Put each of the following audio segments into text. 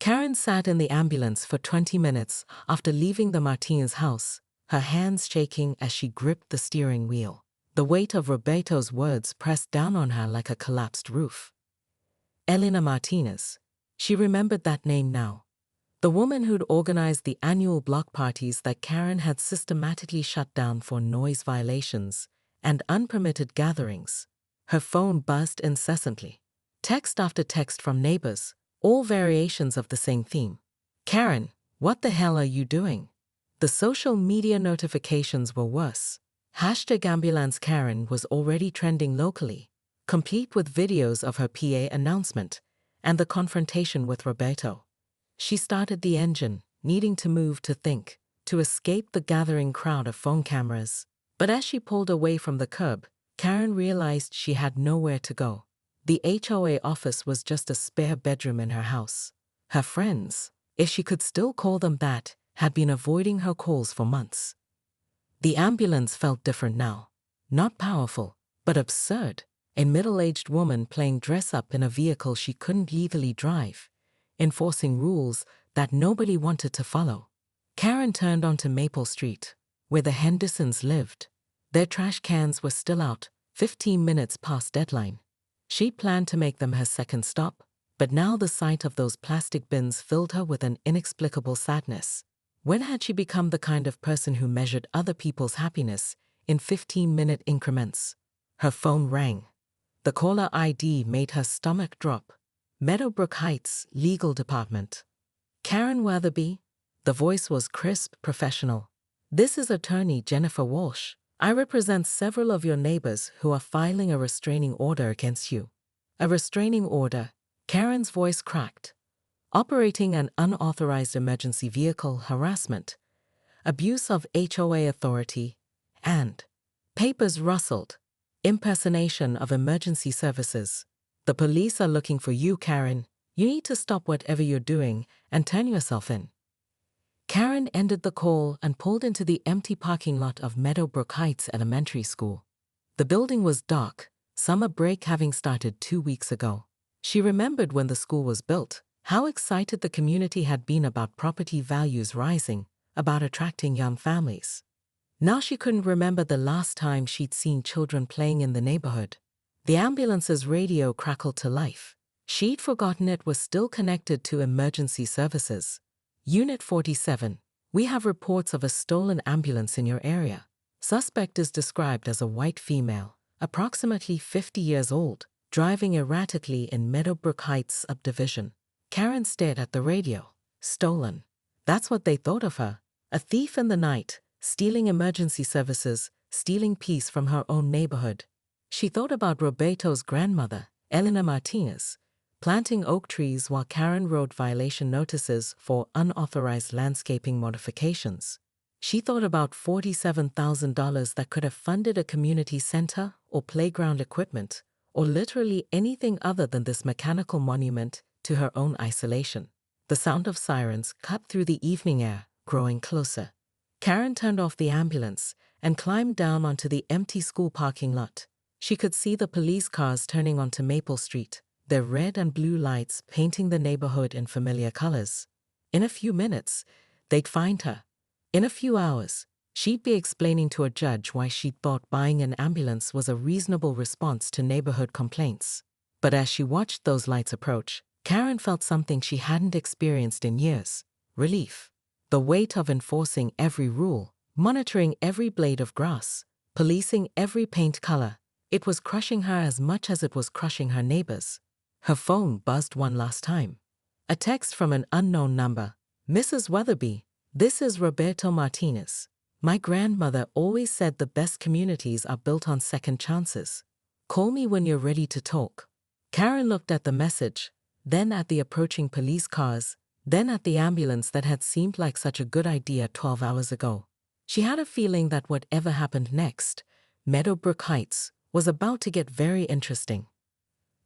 Karen sat in the ambulance for 20 minutes after leaving the Martinez house, her hands shaking as she gripped the steering wheel. The weight of Roberto's words pressed down on her like a collapsed roof. Elena Martinez. She remembered that name now. The woman who'd organized the annual block parties that Karen had systematically shut down for noise violations and unpermitted gatherings. Her phone buzzed incessantly. Text after text from neighbors, all variations of the same theme. Karen, what the hell are you doing? The social media notifications were worse. #Ambulance Karen was already trending locally, complete with videos of her PA announcement and the confrontation with Roberto. She started the engine, needing to move to think, to escape the gathering crowd of phone cameras. But as she pulled away from the curb, Karen realized she had nowhere to go. The HOA office was just a spare bedroom in her house. Her friends, if she could still call them that, had been avoiding her calls for months. The ambulance felt different now. Not powerful, but absurd. A middle-aged woman playing dress-up in a vehicle she couldn't legally drive, enforcing rules that nobody wanted to follow. Karen turned onto Maple Street, where the Hendersons lived. Their trash cans were still out, 15 minutes past deadline. She planned to make them her second stop, but now the sight of those plastic bins filled her with an inexplicable sadness. When had she become the kind of person who measured other people's happiness in 15-minute increments? Her phone rang. The caller ID made her stomach drop. Meadowbrook Heights Legal Department. Karen Weatherby? The voice was crisp, professional. This is attorney Jennifer Walsh. I represent several of your neighbors who are filing a restraining order against you. A restraining order? Karen's voice cracked. Operating an unauthorized emergency vehicle, harassment, abuse of HOA authority, and papers rustled. Impersonation of emergency services. The police are looking for you, Karen. You need to stop whatever you're doing and turn yourself in. Karen ended the call and pulled into the empty parking lot of Meadowbrook Heights Elementary School. The building was dark, summer break having started 2 weeks ago. She remembered when the school was built, how excited the community had been about property values rising, about attracting young families. Now she couldn't remember the last time she'd seen children playing in the neighborhood. The ambulance's radio crackled to life. She'd forgotten it was still connected to emergency services. Unit 47, we have reports of a stolen ambulance in your area. Suspect is described as a white female, approximately 50 years old, driving erratically in Meadowbrook Heights subdivision. Karen stared at the radio. Stolen. That's what they thought of her. A thief in the night, stealing emergency services, stealing peace from her own neighborhood. She thought about Roberto's grandmother, Elena Martinez, planting oak trees while Karen wrote violation notices for unauthorized landscaping modifications. She thought about $47,000 that could have funded a community center or playground equipment, or literally anything other than this mechanical monument to her own isolation. The sound of sirens cut through the evening air, growing closer. Karen turned off the ambulance and climbed down onto the empty school parking lot. She could see the police cars turning onto Maple Street, their red and blue lights painting the neighborhood in familiar colors. In a few minutes, they'd find her. In a few hours, she'd be explaining to a judge why she'd thought buying an ambulance was a reasonable response to neighborhood complaints. But as she watched those lights approach, Karen felt something she hadn't experienced in years: relief. The weight of enforcing every rule, monitoring every blade of grass, policing every paint color. It was crushing her as much as it was crushing her neighbors. Her phone buzzed one last time. A text from an unknown number. Mrs. Weatherby, this is Roberto Martinez. My grandmother always said the best communities are built on second chances. Call me when you're ready to talk. Karen looked at the message, then at the approaching police cars, then at the ambulance that had seemed like such a good idea 12 hours ago. She had a feeling that whatever happened next, Meadowbrook Heights, was about to get very interesting.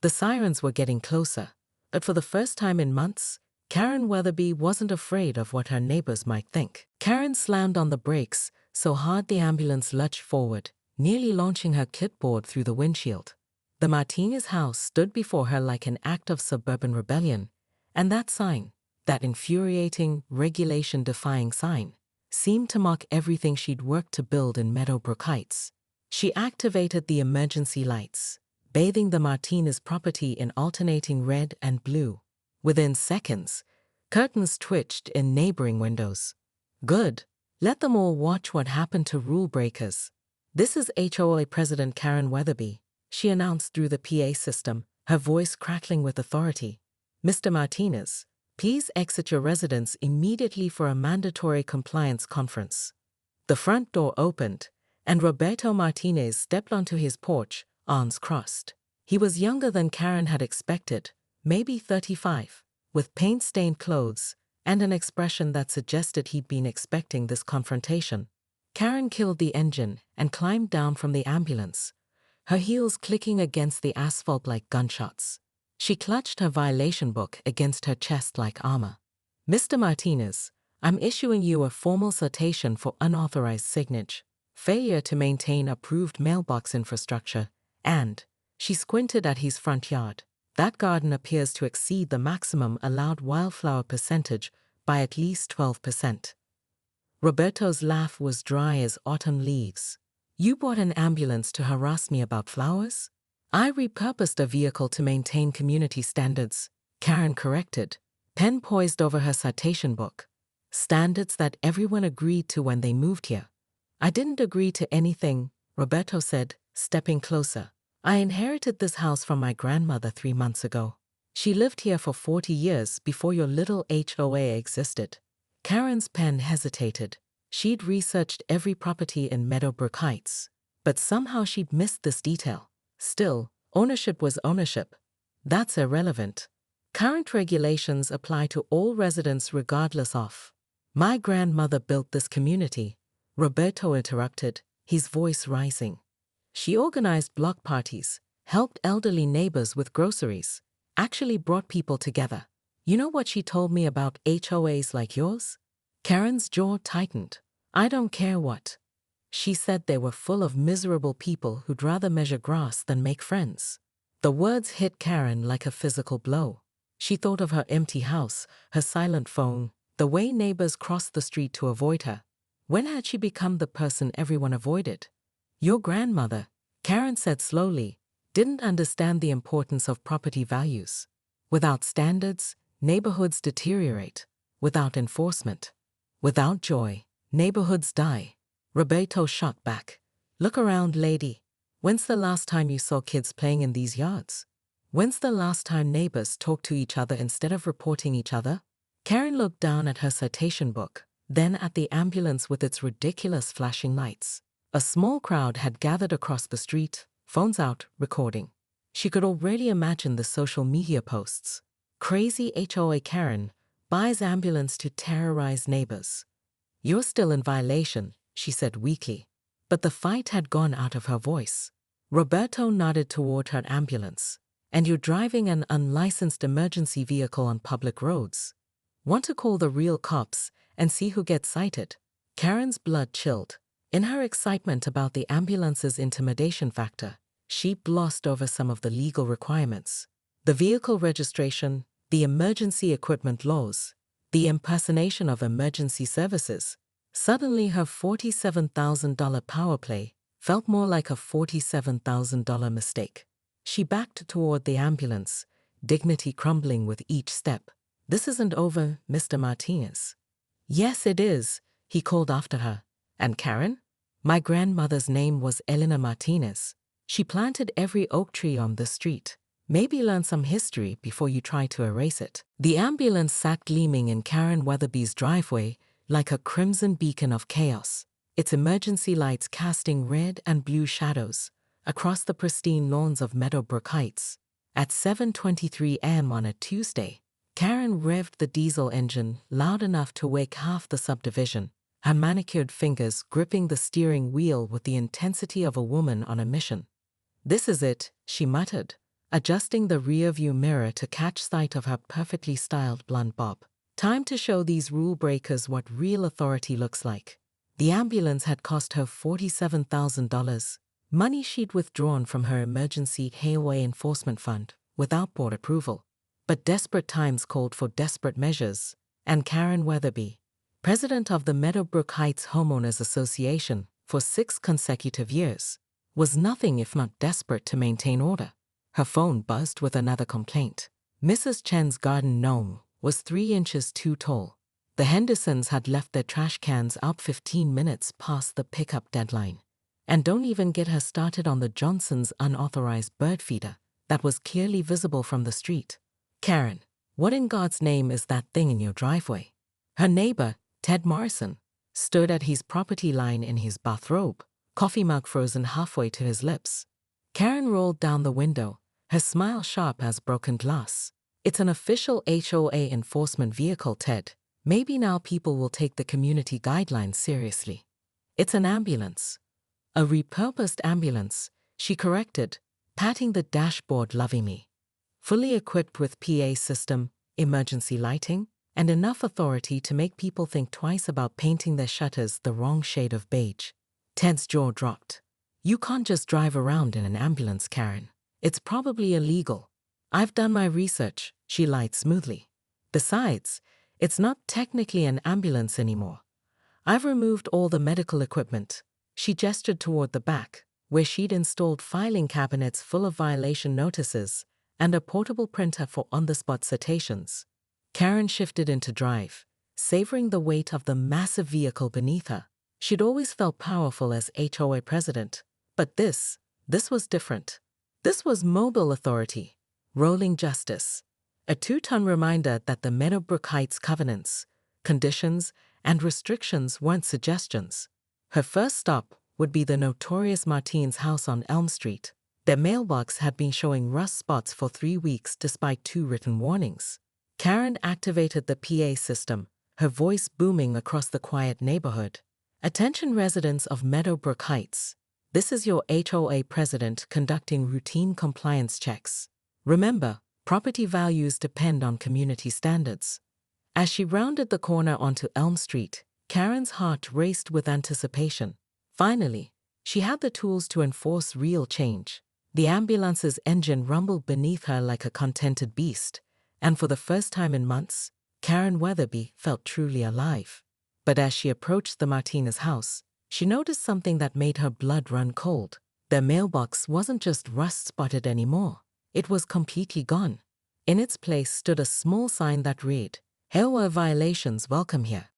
The sirens were getting closer, but for the first time in months, Karen Weatherby wasn't afraid of what her neighbors might think. Karen slammed on the brakes so hard the ambulance lurched forward, nearly launching her clipboard through the windshield. The Martinez house stood before her like an act of suburban rebellion, and that sign, that infuriating, regulation-defying sign, seemed to mock everything she'd worked to build in Meadowbrook Heights. She activated the emergency lights, bathing the Martinez property in alternating red and blue. Within seconds, curtains twitched in neighboring windows. Good. Let them all watch what happened to rule breakers. This is HOA President Karen Weatherby, she announced through the PA system, her voice crackling with authority. Mr. Martinez, please exit your residence immediately for a mandatory compliance conference. The front door opened, and Roberto Martinez stepped onto his porch, arms crossed. He was younger than Karen had expected, maybe 35, with paint-stained clothes and an expression that suggested he'd been expecting this confrontation. Karen killed the engine and climbed down from the ambulance, her heels clicking against the asphalt like gunshots. She clutched her violation book against her chest like armor. Mr. Martinez, I'm issuing you a formal citation for unauthorized signage, failure to maintain approved mailbox infrastructure, and, she squinted at his front yard. That garden appears to exceed the maximum allowed wildflower percentage by at least 12%. Roberto's laugh was dry as autumn leaves. You bought an ambulance to harass me about flowers? I repurposed a vehicle to maintain community standards, Karen corrected, pen poised over her citation book. Standards that everyone agreed to when they moved here. I didn't agree to anything, Roberto said, stepping closer. I inherited this house from my grandmother 3 months ago. She lived here for 40 years before your little HOA existed. Karen's pen hesitated. She'd researched every property in Meadowbrook Heights, but somehow she'd missed this detail. Still, ownership was ownership. That's irrelevant. Current regulations apply to all residents regardless of. My grandmother built this community, Roberto interrupted, his voice rising. She organized block parties, helped elderly neighbors with groceries, actually brought people together. You know what she told me about HOAs like yours? Karen's jaw tightened. I don't care what. She said they were full of miserable people who'd rather measure grass than make friends. The words hit Karen like a physical blow. She thought of her empty house, her silent phone, the way neighbors crossed the street to avoid her. When had she become the person everyone avoided? Your grandmother, Karen said slowly, didn't understand the importance of property values. Without standards, neighborhoods deteriorate. Without enforcement, without joy, neighborhoods die. Roberto shot back. Look around, lady. When's the last time you saw kids playing in these yards? When's the last time neighbors talked to each other instead of reporting each other? Karen looked down at her citation book, then at the ambulance with its ridiculous flashing lights. A small crowd had gathered across the street, phones out, recording. She could already imagine the social media posts. Crazy HOA Karen buys ambulance to terrorize neighbors. You're still in violation, she said weakly. But the fight had gone out of her voice. Roberto nodded toward her ambulance. And you're driving an unlicensed emergency vehicle on public roads. Want to call the real cops and see who gets cited? Karen's blood chilled. In her excitement about the ambulance's intimidation factor, she glossed over some of the legal requirements. The vehicle registration, the emergency equipment laws, the impersonation of emergency services. Suddenly her $47,000 power play felt more like a $47,000 mistake. She backed toward the ambulance, dignity crumbling with each step. This isn't over, Mr. Martinez. Yes, it is, he called after her. And Karen? My grandmother's name was Elena Martinez. She planted every oak tree on the street. Maybe learn some history before you try to erase it. The ambulance sat gleaming in Karen Weatherby's driveway like a crimson beacon of chaos, its emergency lights casting red and blue shadows across the pristine lawns of Meadowbrook Heights. At 7:23 a.m. on a Tuesday, Karen revved the diesel engine loud enough to wake half the subdivision, her manicured fingers gripping the steering wheel with the intensity of a woman on a mission. This is it, she muttered, adjusting the rearview mirror to catch sight of her perfectly styled blonde bob. Time to show these rule breakers what real authority looks like. The ambulance had cost her $47,000, money she'd withdrawn from her emergency HOA enforcement fund without board approval. But desperate times called for desperate measures, and Karen Weatherby, president of the Meadowbrook Heights Homeowners Association for 6 consecutive years, was nothing if not desperate to maintain order. Her phone buzzed with another complaint. Mrs. Chen's garden gnome was 3 inches too tall. The Hendersons had left their trash cans out 15 minutes past the pickup deadline. And don't even get her started on the Johnsons' unauthorized bird feeder that was clearly visible from the street. Karen, what in God's name is that thing in your driveway? Her neighbor, Ted Morrison, stood at his property line in his bathrobe, coffee mug frozen halfway to his lips. Karen rolled down the window, her smile sharp as broken glass. It's an official HOA enforcement vehicle, Ted. Maybe now people will take the community guidelines seriously. It's an ambulance. A repurposed ambulance, she corrected, patting the dashboard lovingly. Fully equipped with PA system, emergency lighting, and enough authority to make people think twice about painting their shutters the wrong shade of beige. Ted's jaw dropped. You can't just drive around in an ambulance, Karen. It's probably illegal. I've done my research, she lied smoothly. Besides, it's not technically an ambulance anymore. I've removed all the medical equipment. She gestured toward the back, where she'd installed filing cabinets full of violation notices and a portable printer for on-the-spot citations. Karen shifted into drive, savoring the weight of the massive vehicle beneath her. She'd always felt powerful as HOA president, but this was different. This was mobile authority, rolling justice, a 2-ton reminder that the Meadowbrook Heights covenants, conditions, and restrictions weren't suggestions. Her first stop would be the notorious Martin's house on Elm Street. Their mailbox had been showing rust spots for 3 weeks despite 2 written warnings. Karen activated the PA system, her voice booming across the quiet neighborhood. Attention residents of Meadowbrook Heights. This is your HOA president conducting routine compliance checks. Remember, property values depend on community standards. As she rounded the corner onto Elm Street, Karen's heart raced with anticipation. Finally, she had the tools to enforce real change. The ambulance's engine rumbled beneath her like a contented beast, and for the first time in months, Karen Weatherby felt truly alive. But as she approached the Martinez house, she noticed something that made her blood run cold. Their mailbox wasn't just rust-spotted anymore. It was completely gone. In its place stood a small sign that read, "HOA violations welcome here."